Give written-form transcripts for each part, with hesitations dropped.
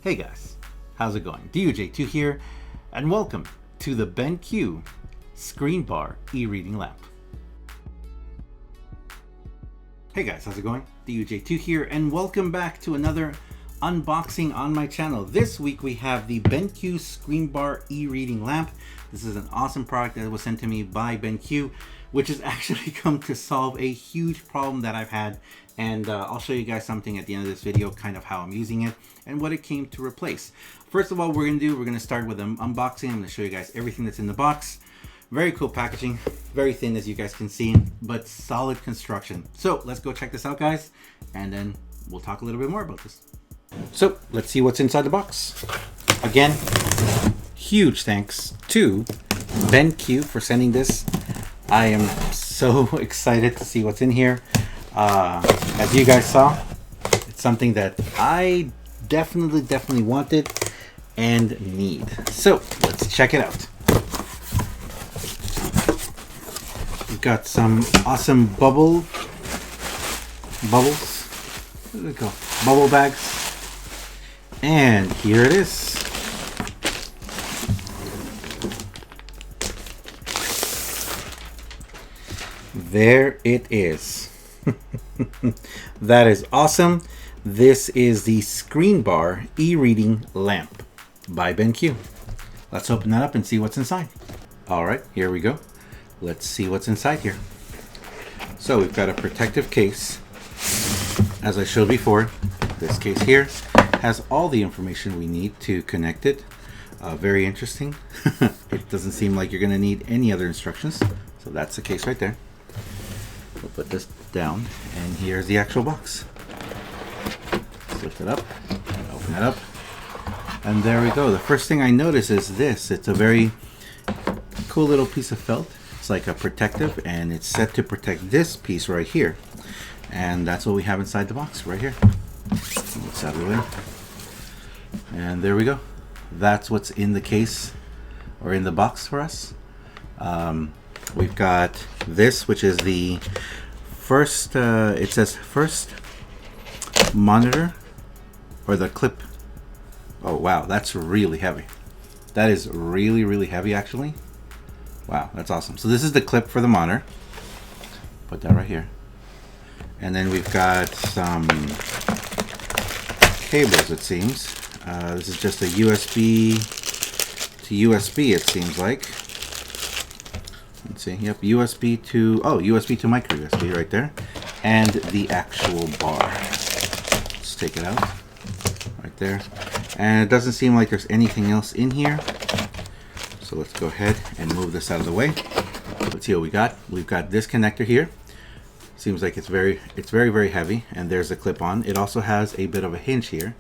Hey guys, how's it going? DUJ2 here, and welcome to the BenQ ScreenBar e-reading lamp. Hey guys, how's it going? DUJ2 here, and welcome back to another unboxing on my channel. This week we have the BenQ ScreenBar e-reading lamp. This is an awesome product that was sent to me by BenQ, which has actually come to solve a huge problem that I've had. And I'll show you guys something at the end of this video, kind of how I'm using it and what it came to replace. First of all, we're gonna start with an unboxing. I'm gonna show you guys everything that's in the box. Very cool packaging, very thin as you guys can see, but solid construction. So let's go check this out, guys, and then we'll talk a little bit more about this. So let's see what's inside the box. Again, huge thanks to BenQ for sending this. I am so excited to see what's in here. As you guys saw, it's something that I definitely wanted and need. So let's check it out. We've got some awesome bubbles. Where did it go? Bubble bags. And here it is. There it is. That is awesome. This is the ScreenBar e-reading lamp by BenQ. Let's open that up and see what's inside. All right, here we go. Let's see what's inside here. So we've got a protective case. As I showed before, this case here has all the information we need to connect it. Very interesting. It doesn't seem like you're going to need any other instructions. So that's the case right there. We'll put this down, and here's the actual box. Let's lift it up and open it up, and there we go. The first thing I notice is this. It's a very cool little piece of felt. It's like a protective, and it's set to protect this piece right here, and that's what we have inside the box right here. It's out of the way, and there we go. That's what's in the case or in the box for us. We've got this, which is the first, it says first monitor, or the clip. Oh wow, that's really heavy. That is really heavy actually. Wow, that's awesome. So this is the clip for the monitor. Put that right here. And then we've got some cables, it seems. This is just a USB to USB, it seems like. Let's see, yep, USB to micro USB right there. And the actual bar. Let's take it out right there. And it doesn't seem like there's anything else in here. So let's go ahead and move this out of the way. Let's see what we got. We've got this connector here. Seems like it's very heavy, and there's a clip on. It also has a bit of a hinge here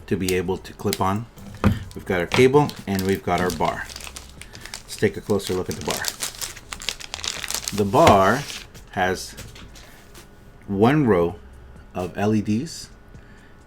to be able to clip on. We've got our cable and we've got our bar. Take a closer look at the bar. The bar has one row of LEDs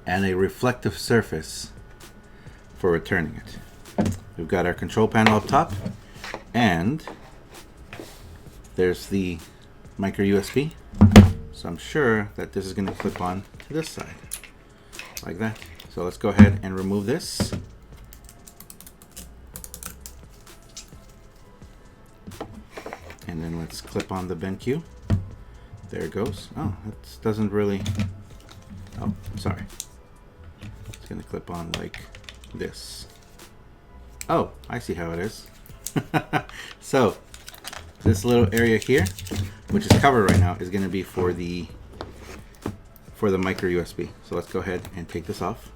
and a reflective surface for returning it. We've got our control panel up top, and there's the micro USB. So I'm sure that this is going to clip on to this side like that. So let's go ahead and remove this. And then let's clip on the BenQ. There it goes. Oh, that doesn't really... Oh, sorry. It's going to clip on like this. Oh, I see how it is. So, this little area here, which is covered right now, is going to be for the micro USB. So let's go ahead and take this off.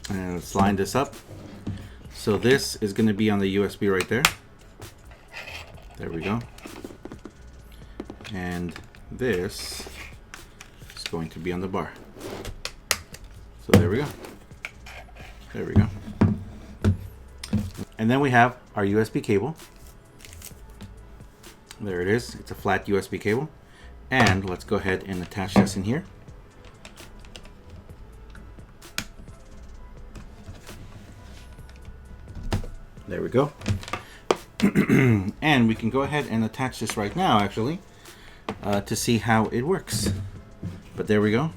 And let's line this up. So this is going to be on the USB right there. There we go. And this is going to be on the bar. So there we go. There we go. And then we have our USB cable. There it is. It's a flat USB cable. And let's go ahead and attach this in here. There we go. And we can go ahead and attach this right now, actually, to see how it works. But there we go.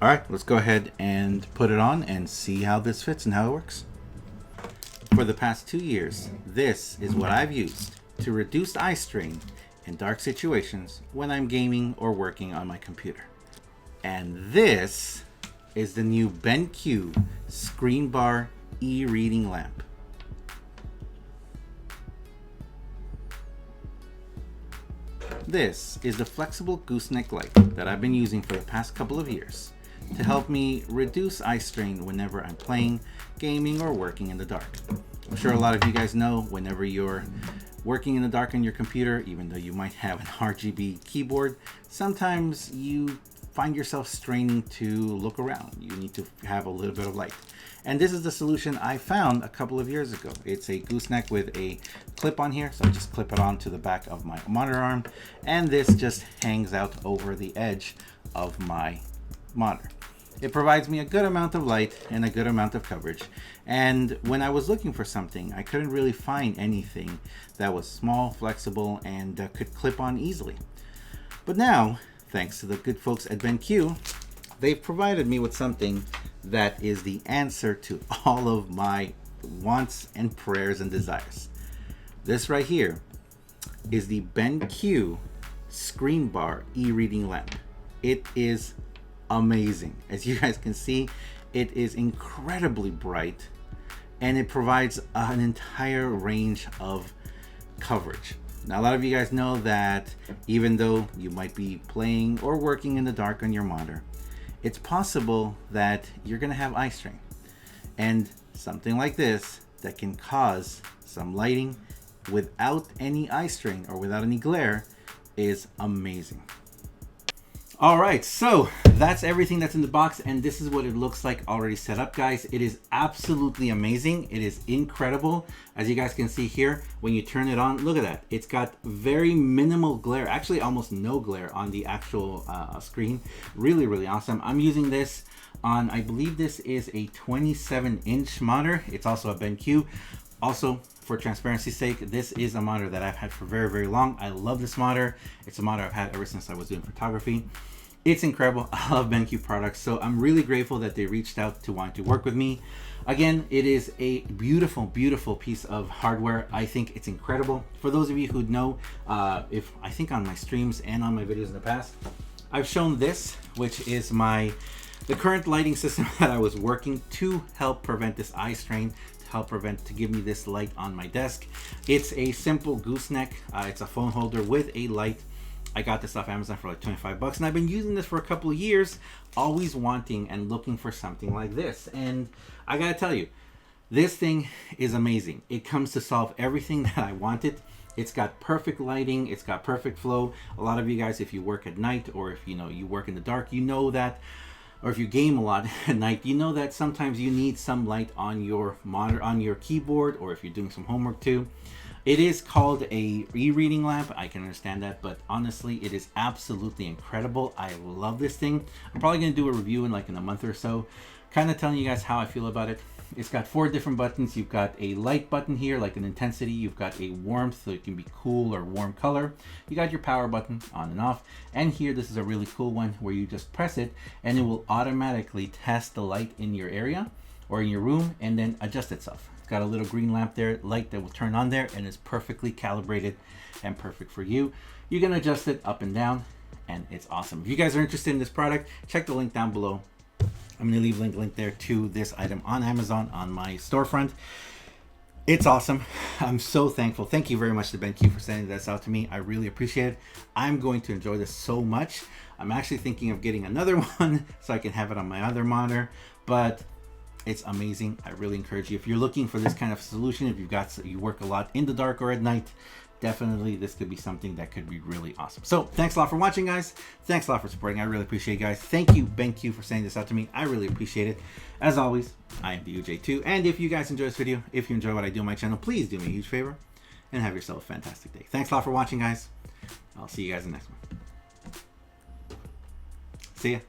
All right, let's go ahead and put it on and see how this fits and how it works. For the past 2 years, this is what I've used to reduce eye strain in dark situations when I'm gaming or working on my computer. And this is the new BenQ ScreenBar e-reading lamp. This is the flexible gooseneck light that I've been using for the past couple of years to help me reduce eye strain whenever I'm playing, gaming, or working in the dark. I'm sure a lot of you guys know whenever you're working in the dark on your computer, even though you might have an RGB keyboard, sometimes you find yourself straining to look around. You need to have a little bit of light. And this is the solution I found a couple of years ago. It's a gooseneck with a clip on here, so I just clip it onto the back of my monitor arm, and this just hangs out over the edge of my monitor. It provides me a good amount of light and a good amount of coverage. And when I was looking for something, I couldn't really find anything that was small, flexible, and could clip on easily. But now, thanks to the good folks at BenQ, they've provided me with something that is the answer to all of my wants and prayers and desires. This right here is the BenQ ScreenBar e-reading lamp. It is amazing. As you guys can see, it is incredibly bright and it provides an entire range of coverage. Now, a lot of you guys know that even though you might be playing or working in the dark on your monitor, it's possible that you're gonna have eye strain. And something like this that can cause some lighting without any eye strain or without any glare is amazing. All right, so that's everything that's in the box, and this is what it looks like already set up, guys. It is absolutely amazing. It is incredible. As you guys can see here, when you turn it on, look at that. It's got very minimal glare, actually almost no glare on the actual screen. Really, really awesome. I'm using this on, I believe this is a 27-inch monitor. It's also a BenQ. Also, for transparency's sake, this is a monitor that I've had for very, very long. I love this monitor. It's a monitor I've had ever since I was doing photography. It's incredible. I love BenQ products, so I'm really grateful that they reached out to want to work with me. Again, it is a beautiful, beautiful piece of hardware. I think it's incredible. For those of you who know, if I think on my streams and on my videos in the past, I've shown this, which is the current lighting system that I was working to help prevent this eye strain, to give me this light on my desk. It's a simple gooseneck. It's a phone holder with a light. I got this off Amazon for like 25 bucks, and I've been using this for a couple of years, always wanting and looking for something like this. And I gotta tell you, this thing is amazing. It comes to solve everything that I wanted. It's got perfect lighting, it's got perfect flow. A lot of you guys, if you work at night, or if you work in the dark, you know that, or if you game a lot at night, you know that sometimes you need some light on your monitor, on your keyboard, or if you're doing some homework too. It is called a e-reading lamp. I can understand that, but honestly, it is absolutely incredible. I love this thing. I'm probably gonna do a review in a month or so, kind of telling you guys how I feel about it. It's got 4 different buttons. You've got a light button here, like an intensity. You've got a warmth, so it can be cool or warm color. You got your power button on and off. And here, this is a really cool one where you just press it and it will automatically test the light in your area or in your room and then adjust itself. It's got a little green lamp there, light that will turn on there, and it's perfectly calibrated and perfect for you. You can adjust it up and down, and it's awesome. If you guys are interested in this product, check the link down below. I'm gonna leave a link there to this item on Amazon on my storefront. It's awesome. I'm so thankful. Thank you very much to BenQ for sending this out to me. I really appreciate it. I'm going to enjoy this so much. I'm actually thinking of getting another one so I can have it on my other monitor, but it's amazing. I really encourage you, if you're looking for this kind of solution, if you work a lot in the dark or at night, definitely this could be something that could be really awesome. So thanks a lot for watching, guys. Thanks a lot for supporting. I really appreciate you guys. Thank you, BenQ, for sending this out to me. I really appreciate it. As always, I am DUJ2. And if you guys enjoy this video, if you enjoy what I do on my channel, please do me a huge favor and have yourself a fantastic day. Thanks a lot for watching, guys. I'll see you guys in the next one. See ya.